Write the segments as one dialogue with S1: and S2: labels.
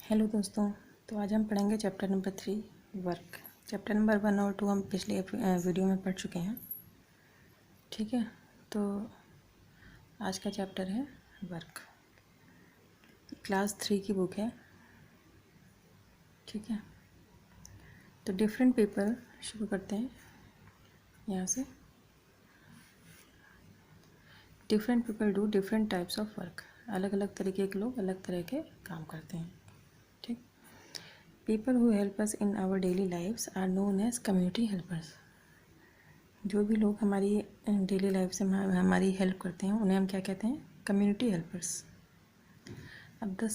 S1: Hello दोस्तों। तो आज हम पढ़ेंगे chapter number 3 work. Chapter number 1 और 2 हम पिछले वीडियो में पढ़ चुके हैं। ठीक है, तो आज का चैप्टर है वर्क। क्लास 3 की बुक है। ठीक है, तो डिफरेंट पीपल शुरू करते हैं यहाँ से। Different people do different types of work. अलग अलग तरीके के लोग अलग तरह के काम करते हैं। ठीक, people who help us in our daily lives are known as community helpers. जो भी लोग हमारी डेली लाइफ से हमारी हेल्प करते हैं उन्हें हम क्या कहते हैं? Community helpers. अब the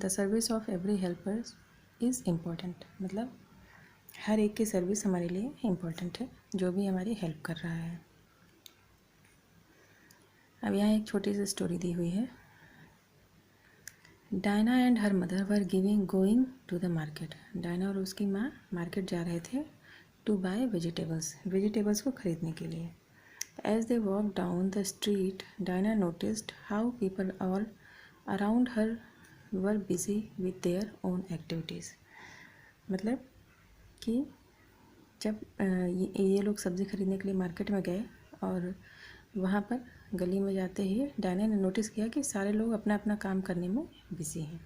S1: service of every helper is important, मतलब हर एक की सर्विस हमारे लिए इम्पॉर्टेंट है, जो भी हमारी हेल्प कर रहा है। अब यहाँ एक छोटी सी स्टोरी दी हुई है। Diana and her mother were going to the market. Diana और उसकी माँ मार्केट जा रहे थे टू बाय वेजिटेबल्स को ख़रीदने के लिए। As they walked down the street, Dinah noticed how people all around her were busy with their own activities. मतलब कि जब ये लोग सब्ज़ी खरीदने के लिए मार्केट में गए और वहाँ पर गली में जाते ही डायना ने नोटिस किया कि सारे लोग अपना अपना काम करने में बिजी हैं।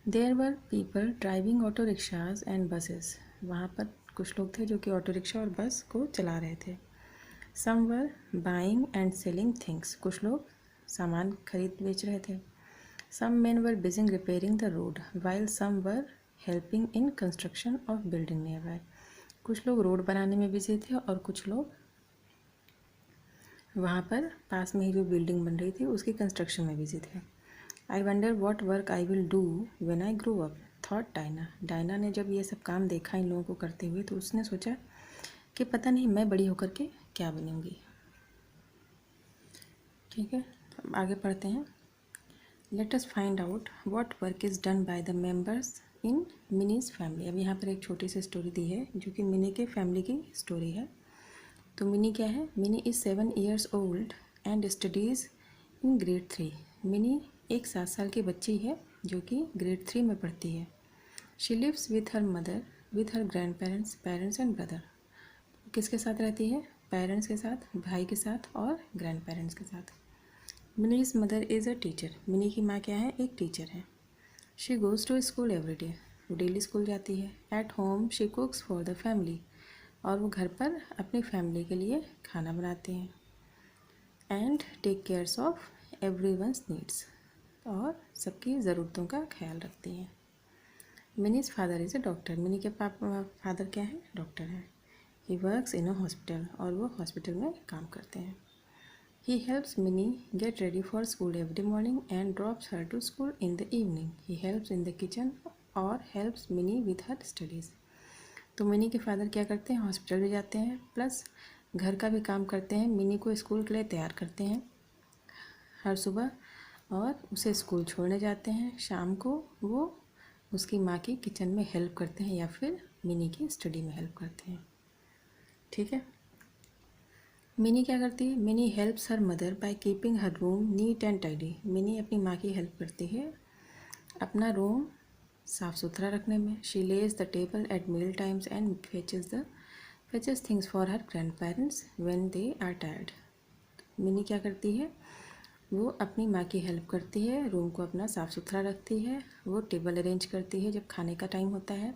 S1: There were people driving auto rickshaws and buses. वहाँ पर कुछ लोग थे जो कि ऑटो रिक्शा और बस को चला रहे थे। Some were buying and selling things. कुछ लोग सामान खरीद बेच रहे थे। Some men were busy repairing the road, while some were helping in construction of building nearby. कुछ लोग रोड बनाने में बिजी थे और कुछ लोग वहाँ पर पास में ही जो बिल्डिंग बन रही थी उसकी कंस्ट्रक्शन में बिजी थे। I wonder what work I will do when I grow up, thought Dinah. Diana ने जब ये सब काम देखा इन लोगों को करते हुए तो उसने सोचा कि पता नहीं मैं बड़ी होकर के क्या बनूंगी। ठीक है, अब आगे पढ़ते हैं। Let us find out what work is done by the members in minis family. अब यहाँ पर एक छोटी सी स्टोरी दी है जो कि मिनी के फैमिली की स्टोरी है। तो मिनी क्या है? Mini is 7 years old and studies in grade 3। Mini एक 7 साल की बच्ची है जो कि ग्रेड 3 में पढ़ती है। She lives with her mother, with her grandparents and brother. किसके साथ रहती है? पेरेंट्स के साथ, भाई के साथ और ग्रैंड पेरेंट्स के साथ। Mini's mother is a teacher. Mini की माँ क्या है? एक टीचर है। She goes to school every day. वो डेली स्कूल जाती है। At home she cooks for the family. और वो घर पर अपनी फैमिली के लिए खाना बनाती हैं। And take cares of everyone's needs. और सबकी ज़रूरतों का ख्याल रखती हैं। Mini's father is a doctor. Mini के फादर क्या है? डॉक्टर है। He works in a hospital. और वो हॉस्पिटल में काम करते हैं। He helps Minnie get ready for school every morning and drops her to school in the evening. He helps in the kitchen और helps Minnie with her studies. तो mini के father क्या करते हैं? हॉस्पिटल भी जाते हैं प्लस घर का भी काम करते हैं। मिनी को स्कूल के लिए तैयार करते हैं हर सुबह और उसे स्कूल छोड़ने जाते हैं। शाम को वो उसकी माँ की किचन में हेल्प करते हैं या फिर मिनी की स्टडी में हेल्प करते हैं। ठीक है, मिनी क्या करती है? Mini helps her mother by keeping her room neat and tidy. Mini अपनी माँ की हेल्प करती है अपना रूम साफ़ सुथरा रखने में। She lays the table at meal times and fetches things for her grandparents when they are tired. Mini क्या करती है? वो अपनी माँ की हेल्प करती है, रूम को अपना साफ़ सुथरा रखती है, वो टेबल अरेंज करती है जब खाने का टाइम होता है,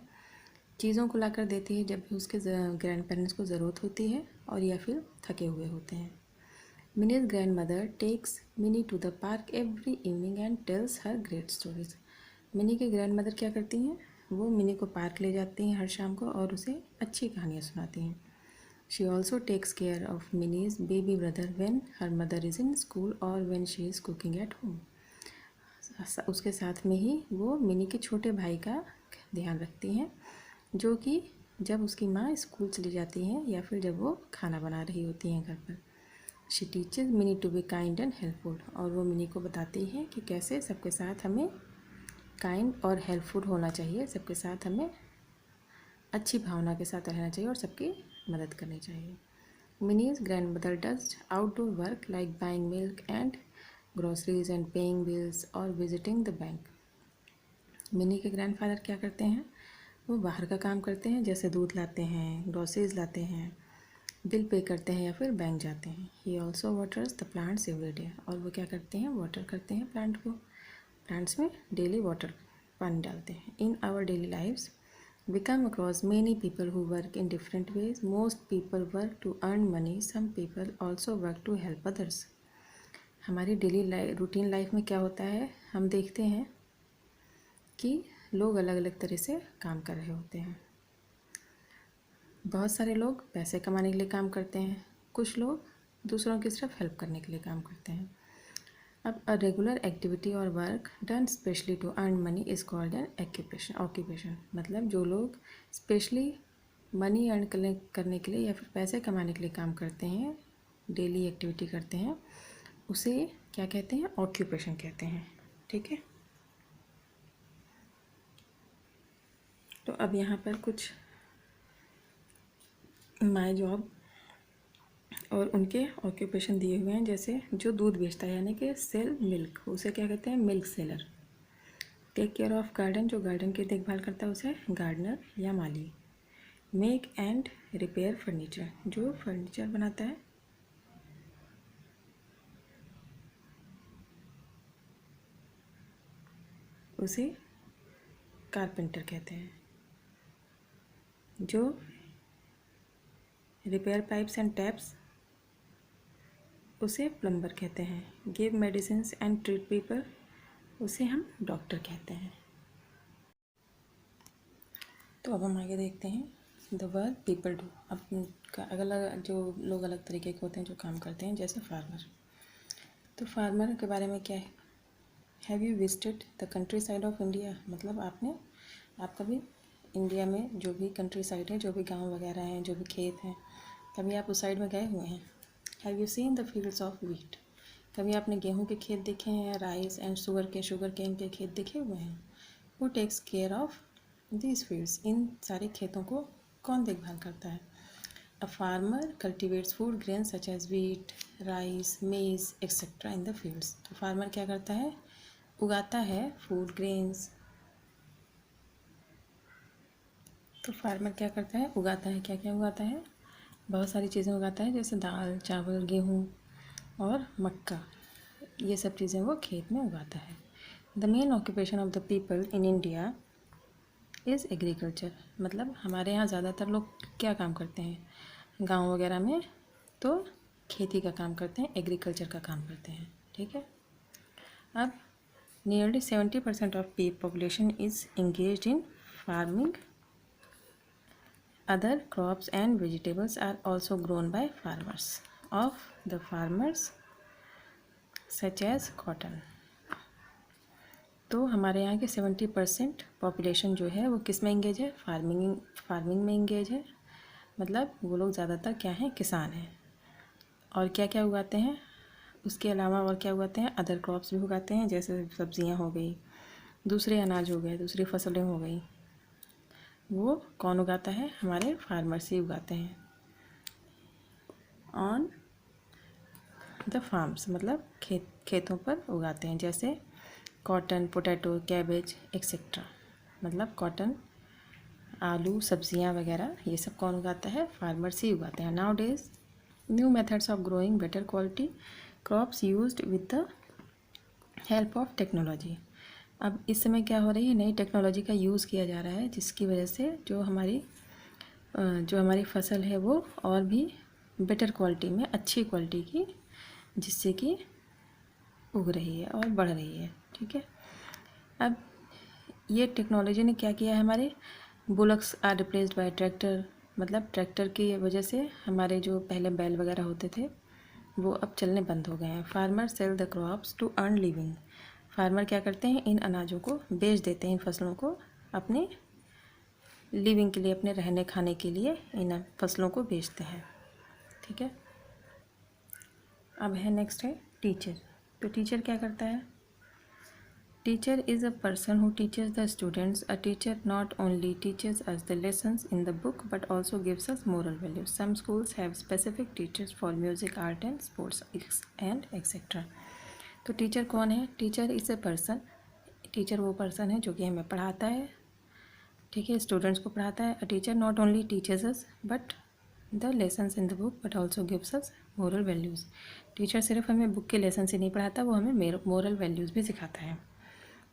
S1: चीज़ों को लाकर देती है जब भी उसके ग्रैंड पेरेंट्स को ज़रूरत होती है और या फिर थके हुए होते हैं। Mini's grandmother takes Mini to the park every evening and tells her great stories. Mini की ग्रैंड मदर क्या करती हैं? वो मिनी को पार्क ले जाती हैं हर शाम को और उसे अच्छी कहानियाँ सुनाती हैं। She also takes care of Mini's baby brother when her mother is in school और when she is cooking at home. उसके साथ में ही वो मिनी के छोटे भाई का ध्यान रखती हैं जो कि जब उसकी माँ स्कूल चली जाती हैं या फिर जब वो खाना बना रही होती हैं घर पर। She teaches mini to be kind and helpful. और वो मिनी को बताती है कि कैसे सबके साथ हमें काइंड और हेल्पफुल होना चाहिए, सबके साथ हमें अच्छी भावना के साथ रहना चाहिए और सबकी मदद करनी चाहिए। Minis grand mother does outdoor work like buying milk and groceries and paying bills और विजिटिंग द बैंक। मिनी के ग्रैंडफादर क्या करते हैं, वो बाहर का काम करते हैं, जैसे दूध लाते हैं, ग्रोसरीज लाते हैं, बिल पे करते हैं या फिर बैंक जाते हैं। He also waters the plants every day, और वो क्या करते हैं, वाटर करते हैं प्लांट को, प्लांट्स में डेली वाटर पानी डालते हैं। In our daily lifes we come across many people who work in different ways. Most people work to earn money. Some people also work to help others. हमारी daily routine life में क्या होता है, हम देखते हैं कि लोग अलग अलग तरह से काम कर रहे होते हैं। बहुत सारे लोग पैसे कमाने के लिए काम करते हैं, कुछ लोग दूसरों की सिर्फ हेल्प करने के लिए काम करते हैं। अब अ रेगुलर एक्टिविटी और work done specially to earn money is called an occupation. मतलब जो लोग स्पेशली मनी अर्न करने के लिए या फिर पैसे कमाने के लिए काम करते हैं, डेली एक्टिविटी करते हैं, उसे क्या कहते हैं, ऑक्यूपेशन कहते हैं। ठीक है, तो अब यहाँ पर कुछ माय जॉब और उनके ऑक्यूपेशन दिए हुए हैं। जैसे जो दूध बेचता है यानी कि सेल मिल्क, उसे क्या कहते हैं, milk seller. Take care of garden, जो गार्डन की देखभाल करता है उसे गार्डनर या माली। मेक एंड रिपेयर फर्नीचर, जो फर्नीचर बनाता है उसे कारपेंटर कहते हैं। जो रिपेयर पाइप्स एंड टैप्स उसे प्लम्बर कहते हैं। Give medicine and treat people, उसे हम डॉक्टर कहते हैं। तो अब हम आगे देखते हैं द वर्क पीपल डू। अब अलग अलग जो लोग अलग तरीके के होते हैं जो काम करते हैं, जैसे फार्मर। तो फार्मर के बारे में क्या है, have you visited the country side of India, मतलब आप कभी इंडिया में जो भी कंट्री साइड है, जो भी गांव वगैरह हैं, जो भी खेत हैं, कभी आप उस साइड में गए हुए हैं। Have you seen the fields of wheat, कभी आपने गेहूं के खेत देखे हैं, राइस एंड शुगर केन के खेत देखे हुए हैं। Who takes care of these fields, इन सारे खेतों को कौन देखभाल करता है। A farmer cultivates food grain such as wheat, rice, maize etcetera in the fields. तो फार्मर क्या करता है, उगाता है फूड ग्रेन्स। तो फार्मर क्या करता है, उगाता है, क्या क्या उगाता है, बहुत सारी चीज़ें उगाता है, जैसे दाल, चावल, गेहूँ और मक्का, ये सब चीज़ें वो खेत में उगाता है। The main occupation of the people in India is agriculture, मतलब हमारे यहाँ ज़्यादातर लोग क्या काम करते हैं गांव वगैरह में, तो खेती का काम करते हैं, एग्रीकल्चर का काम करते हैं। ठीक है, अब nearly 70% of population is engaged in farming. Other crops and vegetables are also grown by farmers. Of the farmers such as cotton. तो हमारे यहाँ के 70% पॉपुलेशन जो है वो किस में इंगेज है, फार्मिंग में इंगेज है। मतलब वो लोग ज़्यादातर क्या हैं, किसान हैं। और क्या क्या उगाते हैं, उसके अलावा और क्या उगाते हैं, अदर क्रॉप्स भी उगाते हैं, जैसे सब्जियाँ हो गई, दूसरे अनाज हो गए, दूसरी फसलें हो गई। वो कौन उगाता है, हमारे फार्मर्स ही उगाते हैं। ऑन द फार्म्स, मतलब खेतों पर उगाते हैं, जैसे कॉटन, पोटैटो, कैबेज एक्सेट्रा। मतलब कॉटन, आलू, सब्जियां वगैरह, ये सब कौन उगाता है, फार्मर्स ही उगाते हैं। Now days new methods of growing better quality crops used with the help of technology. अब इस समय क्या हो रही है, नई टेक्नोलॉजी का यूज़ किया जा रहा है, जिसकी वजह से जो हमारी फसल है वो और भी बेटर क्वालिटी में, अच्छी क्वालिटी की, जिससे कि उग रही है और बढ़ रही है। ठीक है, अब ये टेक्नोलॉजी ने क्या किया है, हमारे bullocks are replaced by tractor. मतलब ट्रैक्टर की वजह से हमारे जो पहले बैल वगैरह होते थे वो अब चलने बंद हो गए हैं। Farmer sell the crops to earn living. Farmer क्या करते हैं, इन अनाजों को बेच देते हैं, इन फसलों को अपने लिविंग के लिए, अपने रहने खाने के लिए इन फसलों को बेचते हैं। ठीक है, अब है नेक्स्ट है टीचर। तो टीचर क्या करता है, teacher is a person who teaches the students. A teacher not only teaches us the lessons in the book but also gives us moral values. Some schools have specific teachers for music, art and sports and etcetera. तो teacher कौन है, teacher is a person teacher वो person है जो कि हमें पढ़ाता है, ठीक है, स्टूडेंट्स को पढ़ाता है। अ teacher not only teaches us but the lessons in the book but also gives us moral values. Teacher सिर्फ हमें बुक के लेसन से नहीं पढ़ाता, वो हमें मोरल वैल्यूज़ भी सिखाता है।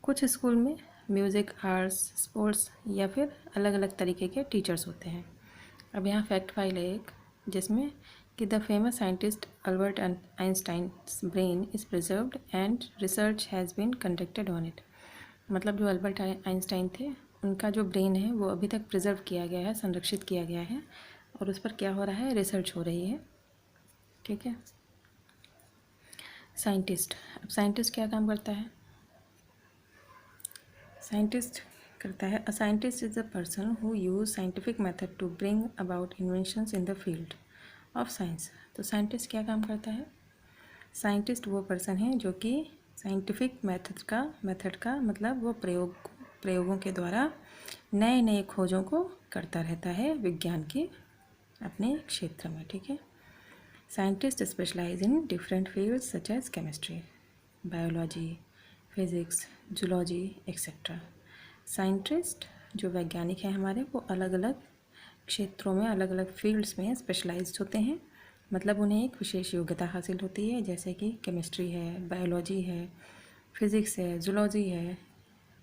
S1: कुछ स्कूल में म्यूज़िक, आर्ट्स, स्पोर्ट्स या फिर अलग अलग तरीके के टीचर्स होते हैं। अब यहाँ फैक्ट फाइल है एक, जिसमें कि the famous scientist Albert Einstein's brain is preserved and research has been conducted on it. मतलब जो अल्बर्ट आइंस्टाइन थे, उनका जो ब्रेन है वो अभी तक प्रिजर्व किया गया है, संरक्षित किया गया है, और उस पर क्या हो रहा है, रिसर्च हो रही है, ठीक है। साइंटिस्ट, अब साइंटिस्ट क्या काम करता है? साइंटिस्ट करता है, a scientist is a person who use scientific method to bring about inventions in the field of science. तो साइंटिस्ट क्या काम करता है? साइंटिस्ट वो पर्सन है जो कि साइंटिफिक मेथड का मतलब वो प्रयोगों के द्वारा नए नए खोजों को करता रहता है विज्ञान के अपने क्षेत्र में, ठीक है। Scientist specialise in different fields such as chemistry, biology, physics, zoology etcetera. Scientist जो वैज्ञानिक हैं हमारे, वो अलग अलग क्षेत्रों में, अलग अलग फील्ड्स में स्पेशलाइज्ड होते हैं, मतलब उन्हें एक विशेष योग्यता हासिल होती है, जैसे कि केमिस्ट्री है, बायोलॉजी है, फिज़िक्स है, जूलॉजी है,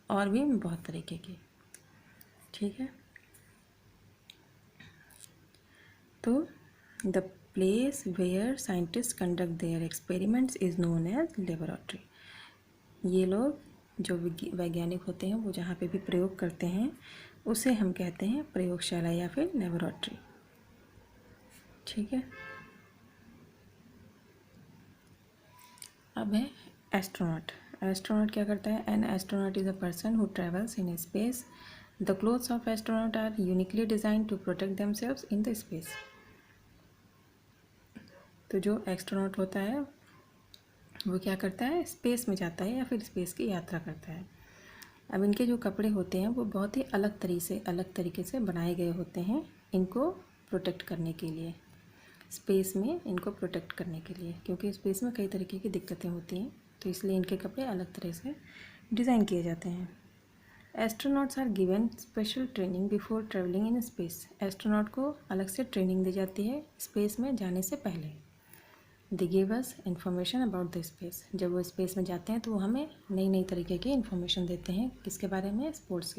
S1: और भी बहुत तरीके की, ठीक है। तो the place where scientist conduct their experiments is known as laboratory. ये लोग जो वैज्ञानिक होते हैं वो जहाँ पे भी प्रयोग करते हैं उसे हम कहते हैं प्रयोगशाला या फिर लेबोरेटरी, ठीक है। अब है एस्ट्रोनॉट। एस्ट्रोनॉट क्या करता है? An astronaut is a person who travels in space. The clothes of astronaut are uniquely designed to protect themselves in the space. तो जो एस्ट्रोनॉट होता है वो क्या करता है? स्पेस में जाता है या फिर स्पेस की यात्रा करता है। अब इनके जो कपड़े होते हैं वो बहुत ही अलग तरीके से बनाए गए होते हैं इनको प्रोटेक्ट करने के लिए, स्पेस में इनको प्रोटेक्ट करने के लिए, क्योंकि स्पेस में कई तरीके की दिक्कतें होती हैं, तो इसलिए इनके कपड़े अलग तरह से डिज़ाइन किए जाते हैं। Astronauts are given special training before travelling in space. Astronaut को अलग से ट्रेनिंग दी जाती है स्पेस में जाने से पहले। They give us information about the space. जब वो स्पेस में जाते हैं तो वो हमें नई नई तरीके की इन्फॉर्मेशन देते हैं, किसके बारे में? स्पेस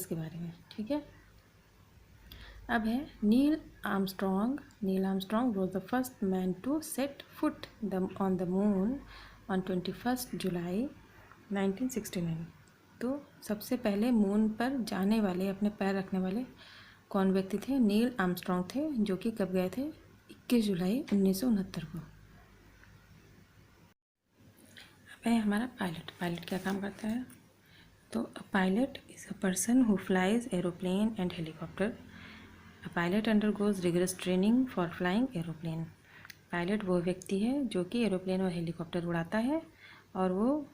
S1: के बारे में, ठीक है। अब है Neil Armstrong. Neil Armstrong was the first man to set foot on the moon on 21 July 1969। तो सबसे पहले मून पर जाने वाले, अपने पैर रखने वाले कौन व्यक्ति थे? नील आर्मस्ट्रॉन्ग थे, जो कि कब गए थे? 21 जुलाई 1969 को। अब है हमारा पायलट। पायलट क्या काम करता है? तो a pilot is a person who flies aeroplane and helicopter. A pilot undergoes rigorous training for flying aeroplane. Pilot वो व्यक्ति है जो कि एरोप्लेन और हेलीकॉप्टर उड़ाता है, और वो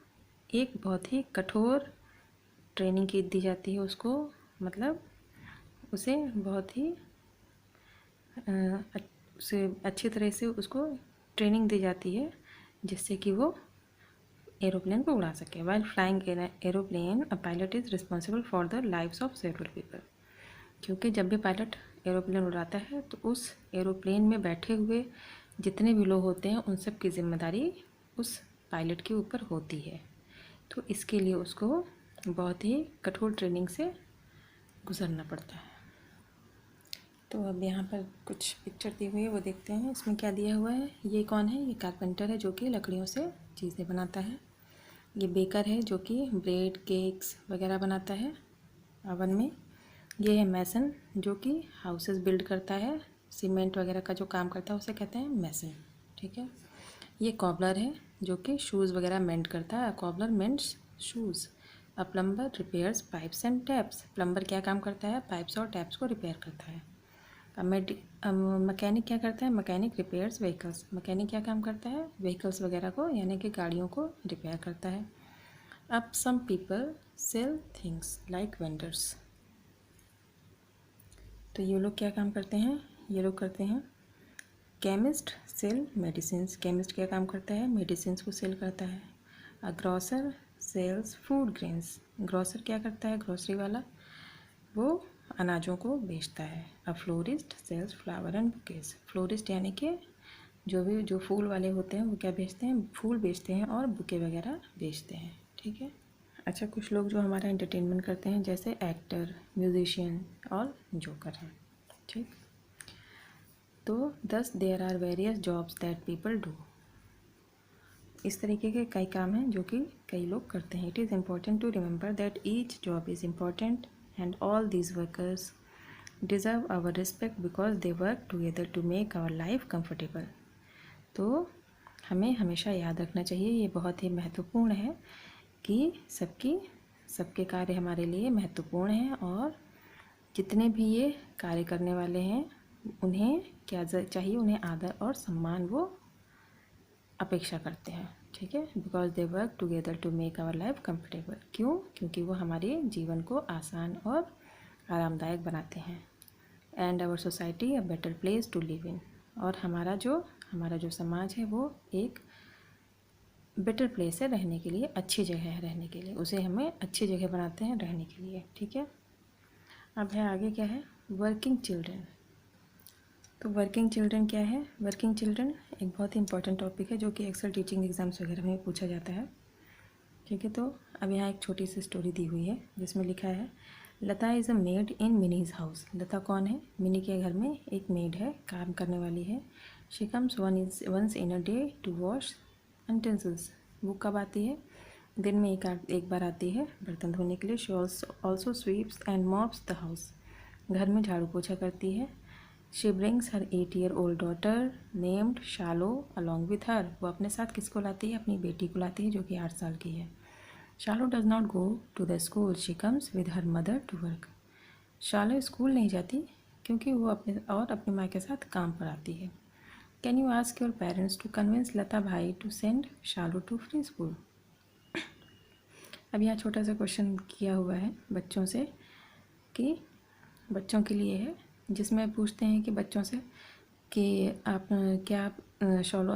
S1: एक बहुत ही कठोर ट्रेनिंग की दी जाती है उसको, मतलब उसे बहुत ही उसे अच्छी तरह से उसको ट्रेनिंग दी जाती है, जिससे कि वो एरोप्लेन को उड़ा सके। While flying aeroplane a pilot is responsible for the lives of several people. क्योंकि जब भी पायलट एरोप्लेन उड़ाता है तो उस एरोप्लेन में बैठे हुए जितने भी लोग होते हैं उन सब की जिम्मेदारी उस पायलट के ऊपर होती है, तो इसके लिए उसको बहुत ही कठोर ट्रेनिंग से गुजरना पड़ता है। तो अब यहाँ पर कुछ पिक्चर दी हुई है, वो देखते हैं इसमें क्या दिया हुआ है। ये कौन है? ये कारपेंटर है जो कि लकड़ियों से चीज़ें बनाता है। ये बेकर है जो कि ब्रेड, केक्स वगैरह बनाता है ओवन में। ये है मैसन जो कि हाउसेस बिल्ड करता है, सीमेंट वगैरह का जो काम करता है उसे कहते हैं मैसन, ठीक है। ये कॉबलर है जो कि शूज़ वगैरह मेंड करता है। Cobbler mends shoes. A plumber repairs pipes and taps. Plumber क्या काम करता है? पाइप्स और टैप्स को रिपेयर करता है। मैकेनिक क्या करता है? Mechanic repairs vehicles. मैकेनिक क्या काम करता है? व्हीकल्स वगैरह को, यानी कि गाड़ियों को रिपेयर करता है। अब some people sell things like vendors. तो ये लोग क्या काम करते हैं? ये लोग करते हैं केमिस्ट सेल मेडिसिन्स। केमिस्ट क्या काम करता है? मेडिसिन्स को सेल करता है। A grocer sells food grains. Grocer क्या करता है? ग्रोसरी वाला वो अनाजों को बेचता है। A florist sells flower and bouquets. Florist यानी कि जो फूल वाले होते हैं वो क्या बेचते हैं? फूल बेचते हैं और बुके वगैरह बेचते हैं। ठीक है। अच्छा, कुछ लोग जो हमारा एंटरटेनमेंट करते हैं जैसे एक्टर, म्यूजिशियन और जोकर हैं। ठीक। तो thus there are various jobs that people do. इस तरीके के कई काम हैं जो कि कई लोग करते हैं। It is important to remember that each job is important and all these workers deserve our respect because they work together to make our life comfortable. तो हमें हमेशा याद रखना चाहिए, ये बहुत ही महत्वपूर्ण है कि सबके कार्य हमारे लिए महत्वपूर्ण हैं और जितने भी ये कार्य करने वाले हैं उन्हें क्या चाहिए? उन्हें आदर और सम्मान वो अपेक्षा करते हैं। ठीक है। Because they work together to make our life comfortable. क्यों? क्योंकि वो हमारे जीवन को आसान और आरामदायक बनाते हैं। And our society a better place to live in. और हमारा जो समाज है वो एक बेटर प्लेस है रहने के लिए, अच्छी जगह है रहने के लिए, उसे हमें अच्छी जगह बनाते हैं रहने के लिए। ठीक है। अब है आगे क्या है? Working children. तो वर्किंग चिल्ड्रन क्या है? वर्किंग चिल्ड्रन एक बहुत ही इंपॉर्टेंट टॉपिक है जो कि अक्सर टीचिंग एग्जाम्स वगैरह में पूछा जाता है। ठीक है। तो अब यहाँ एक छोटी सी स्टोरी दी हुई है जिसमें लिखा है Lata is a maid in Mini's house. Lata कौन है? मिनी के घर में एक मेड है, काम करने वाली है। She comes once in a day to wash utensils. वो कब आती है? दिन में एक बार आती है बर्तन धोने के लिए। She also sweeps and mops the house. घर में झाड़ू पोछा करती है। She brings her 8-year-old daughter named शालो along with her. वो अपने साथ किसको लाती है? अपनी बेटी को लाती है जो कि 8 साल की है। Shalo does not go to the school, she comes with her mother to work. Shalo school नहीं जाती क्योंकि वो अपनी माँ के साथ काम पर आती है। Can you ask your parents to convince Lata भाई to send Shalo to free school. अब यहाँ छोटा सा क्वेश्चन किया हुआ है बच्चों से कि बच्चों के लिए है, जिसमें पूछते हैं कि बच्चों से कि आप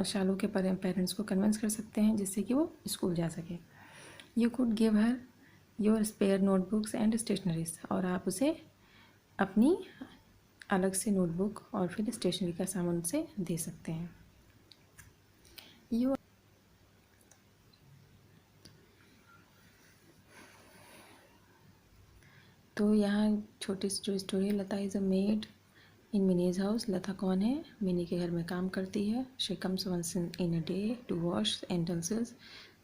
S1: शालो के पेरेंट्स को कन्विंस कर सकते हैं जिससे कि वो स्कूल जा सके। You could give her your spare notebooks and stationeries. और आप उसे अपनी अलग से नोटबुक और फिर स्टेशनरी का सामान से दे सकते हैं। यू तो यहाँ छोटी सी जो स्टोरी है, Lata is a maid in Mini's house. Lata कौन है? मिनी के घर में काम करती है। She comes once in a day to wash utensils.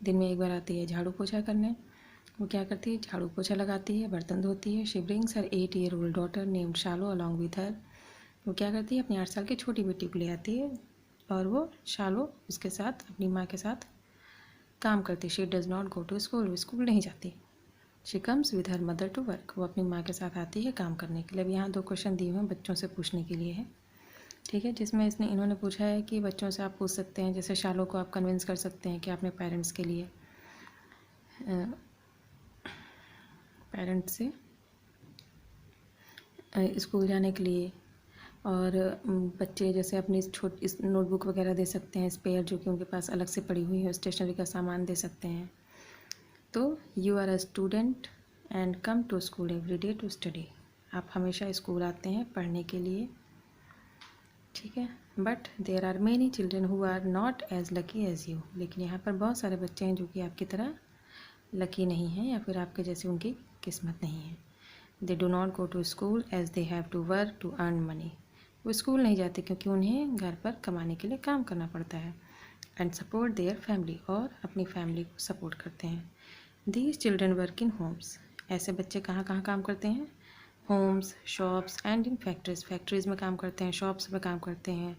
S1: दिन में एक बार आती है झाड़ू पोछा करने। वो क्या करती है? झाड़ू पोछा लगाती है, बर्तन धोती है। She brings her 8-year-old daughter named शालो along with her. वो क्या करती है? अपनी 8 साल की छोटी बेटी को ले आती है और वो शालो उसके साथ अपनी माँ के साथ काम करती है। She does not go to school. वो स्कूल नहीं जाती। She comes with her mother to work. वो अपनी माँ के साथ आती है काम करने के लिए। अब यहाँ 2 क्वेश्चन दिए हुए हैं बच्चों से पूछने के लिए है। ठीक है। जिसमें इन्होंने पूछा है कि बच्चों से आप पूछ सकते हैं, जैसे शालो को आप कन्विंस कर सकते हैं कि अपने पेरेंट्स से स्कूल जाने के लिए। और बच्चे जैसे अपनी छोटी नोटबुक वगैरह दे सकते हैं स्पेयर, जो कि उनके पास अलग से पड़ी हुई है। स्टेशनरी का सामान दे सकते हैं। तो you are a student and come to school every day to study. आप हमेशा स्कूल आते हैं पढ़ने के लिए। ठीक है। But there are many children who are not as lucky as you. लेकिन यहाँ पर बहुत सारे बच्चे हैं जो कि आपकी तरह लकी नहीं हैं या फिर आपके जैसे उनकी किस्मत नहीं है। They do not go to school as they have to work to earn money. वो स्कूल नहीं जाते क्योंकि उन्हें घर पर कमाने के लिए काम करना पड़ता है। And support their family. और अपनी फैमिली को सपोर्ट करते हैं। These children work in homes. ऐसे बच्चे कहाँ कहाँ काम करते हैं? Homes, shops and in factories. Factories में काम करते हैं, शॉप्स में काम करते हैं,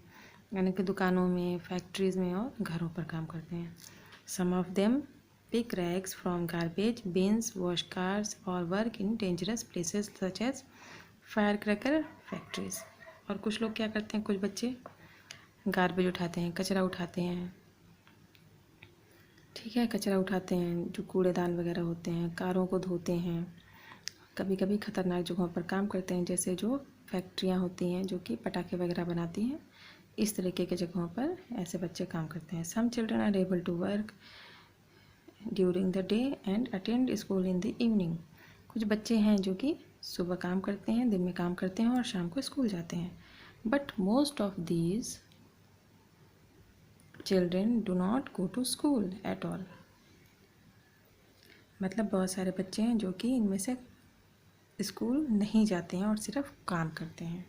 S1: यानी कि दुकानों में, फैक्ट्रीज़ में और घरों पर काम करते हैं। Some of them pick rags from garbage bins, wash cars और work in dangerous places such as fire cracker factories. और कुछ लोग क्या करते हैं, कुछ बच्चे गार्बेज उठाते हैं, कचरा उठाते हैं। ठीक है। कचरा उठाते हैं, जो कूड़ेदान वगैरह होते हैं, कारों को धोते हैं। कभी कभी ख़तरनाक जगहों पर काम करते हैं, जैसे जो फैक्ट्रियाँ होती हैं जो कि पटाखे वगैरह बनाती हैं, इस तरीके के जगहों पर ऐसे बच्चे काम करते हैं। Some children are able to work during the day and attend school in the evening. कुछ बच्चे हैं जो कि सुबह काम करते हैं, दिन में काम करते हैं और शाम को स्कूल जाते हैं। But most of these children do not go to school at all. मतलब बहुत सारे बच्चे हैं जो कि इनमें से स्कूल नहीं जाते हैं और सिर्फ काम करते हैं।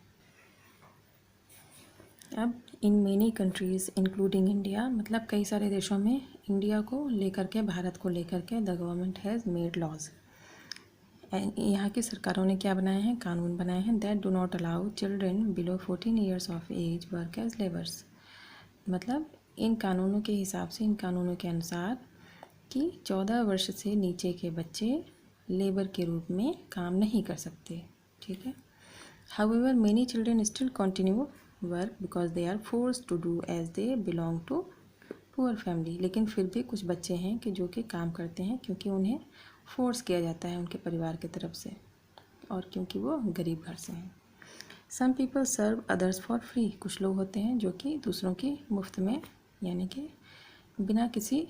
S1: अब in many countries including India, मतलब कई सारे देशों में इंडिया को लेकर के, भारत को लेकर के the government has made laws. यहाँ की सरकारों ने क्या बनाए हैं, कानून बनाए हैं, that do not allow children below 14 years of age work as labours. मतलब इन कानूनों के हिसाब से, इन कानूनों के अनुसार कि 14 वर्ष से नीचे के बच्चे लेबर के रूप में काम नहीं कर सकते। ठीक है। However many children still continue work because they are force to do as they belong to poor family. लेकिन फिर भी कुछ बच्चे हैं कि जो कि काम करते हैं क्योंकि उन्हें फोर्स किया जाता है उनके परिवार की तरफ से और क्योंकि वो गरीब घर से हैं। Some people serve others for free. कुछ लोग होते हैं जो कि दूसरों की मुफ्त में, यानी कि बिना किसी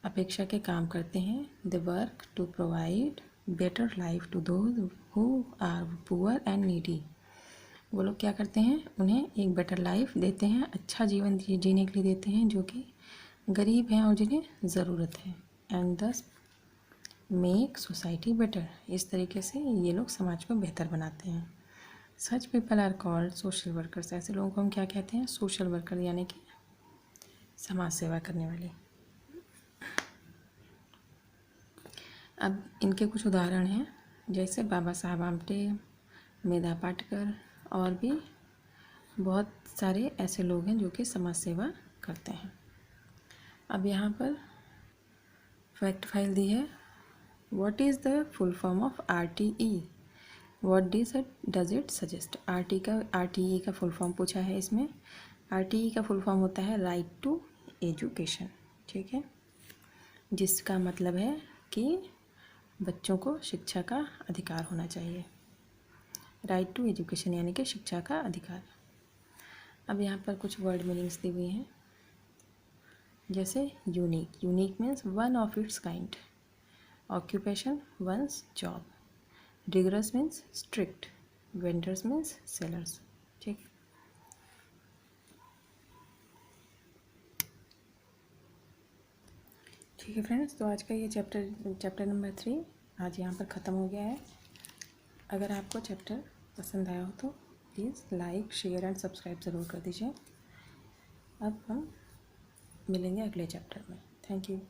S1: अपेक्षा के काम करते हैं। They work to provide better life to those who are poor and needy. वो लोग क्या करते हैं, उन्हें एक बेटर लाइफ देते हैं, अच्छा जीवन जीने के लिए देते हैं जो कि गरीब हैं और जिन्हें ज़रूरत है। एंड दस मेक सोसाइटी बेटर। इस तरीके से ये लोग समाज को बेहतर बनाते हैं। Such people are called social workers. ऐसे लोगों को हम क्या कहते हैं, सोशल वर्कर, यानी कि समाज सेवा करने वाले। अब इनके कुछ उदाहरण हैं, जैसे बाबा साहब आमटे, मेधा पाटकर और भी बहुत सारे ऐसे लोग हैं जो कि समाज सेवा करते हैं। अब यहाँ पर फैक्ट फाइल दी है। What is the full form of RTE? What does it suggest? RTE का फुल फॉर्म पूछा है इसमें। RTE का फुल फॉर्म होता है राइट टू एजुकेशन। ठीक है, जिसका मतलब है कि बच्चों को शिक्षा का अधिकार होना चाहिए। राइट टू एजुकेशन यानी कि शिक्षा का अधिकार। अब यहाँ पर कुछ वर्ड मीनिंग्स दी हुई हैं, जैसे unique. Unique means one of its kind. Occupation one's job. Rigorous means strict. Vendors means sellers. ठीक ठीक है फ्रेंड्स, तो आज का ये चैप्टर नंबर 3 आज यहाँ पर ख़त्म हो गया है। अगर आपको चैप्टर पसंद आया हो तो please like, share and subscribe ज़रूर कर दीजिए। अब हम मिलेंगे अगले चैप्टर में। Thank you.